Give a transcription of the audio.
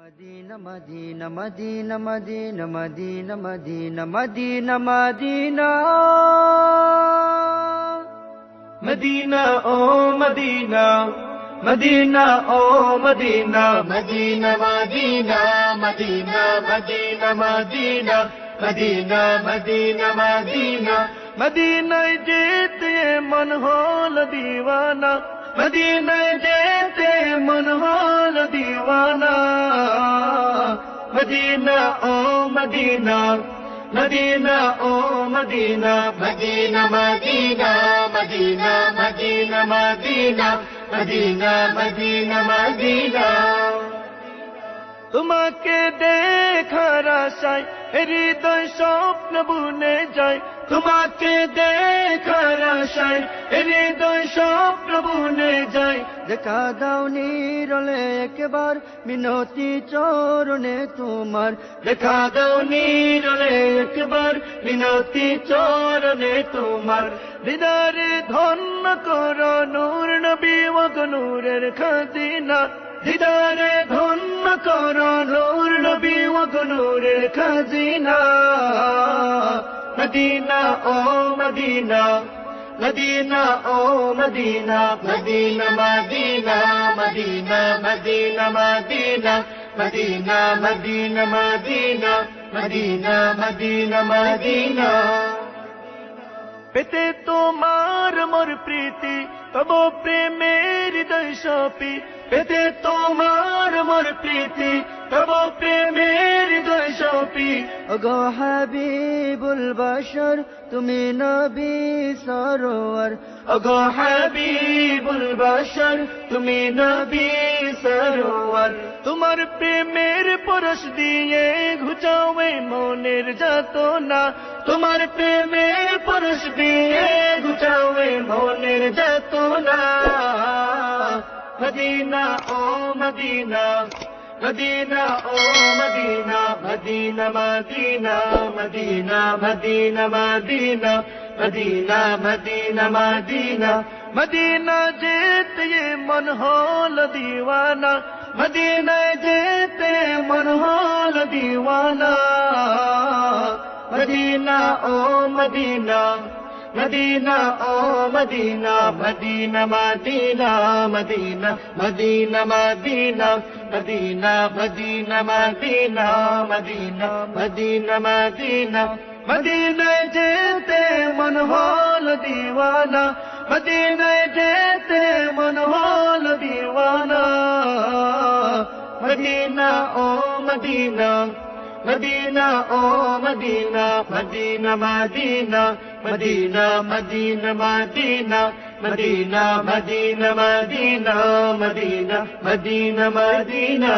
Madina, Madina, Madina, Madina, Madina, Madina, Madina, Madina. Medina, oh Medina, Medina, oh Medina, Medina, Medina, Medina, Medina, Medina, Medina, Medina, Medina. মদিনায় যেতে মন হলো দিওয়ানা, মদিনায় যেতে মন হলো দিওয়ানা। মদিনা ও মদিনা, মদিনা ও Medina, Medina, Medina, Medina, Medina, Medina, Medina, Medina, Medina. তোমাকে দেখার আশায় হৃদয় স্বপ্ন বুনে যায়, তোমাকে দেখার আশায় হৃদয় স্বপ্ন বুনে যায়। দেখা দাও নিরলে একবার মিনতি চরণে তোমার, দেখা দাও নিরলে একবার মিনতি চরণে তোমার। দিদারে ধন্য করো নূর নবী ও নূরের খাজিনা, দিদারে ধন্য করো নূর নবী ও নূরের খাজিনা। মদিনা ও মদিনা, মদিনা ও Medina, Medina, Medina, Medina, Medina, Medina, Medina, Medina, Medina, Medina, Medina, Medina. পেতে তোমার মোর প্রীতি তব প্রেমের হৃদয় সপি, পেতে তোমার মোর প্রীতি তব প্রেমের হৃদয় সপি। ওগো হাবিবুল বাশর তুমি নবী সরোয়ার, ওগো হাবিবুল বাশর তুমি নবী সরোয়ার। তোমার প্রেমের পরশ দিয়ে ঘুচাও এই মনের যাতনা, তোমার প্রেমের পরশ দিয়ে ঘুচাও এই মনের যাতনা। মদিনা ও মদিনা, মদিনা ও মদিনা, মদিনা মদিনা, মদিনা মদিনা, মদিনা মদিনা, মদিনা মদিনা। মদিনা যেতে মন হলো দিওয়ানা, মদিনা যেতে মন হলো দিওয়ানা। মদিনা ও মদিনা, মদিনা ও মদিনা, মদিনা মদিনা, মদিনা মদিনা, মদিনা মদিনা, মদিনা মদিনা, মদিনা মদিনা, মদিনা। মদিনায় যেতে মন হলো দিওয়ানা, মদিনায় যেতে মন হলো দিওয়ানা। মদিনা ও মদিনা, মদিনা ও মদিনা, মদিনা মদিনা, মদিনা মদিনা, মদিনা মদিনা, মদিনা মদিনা, মদিনা মদিনা, মদিনা।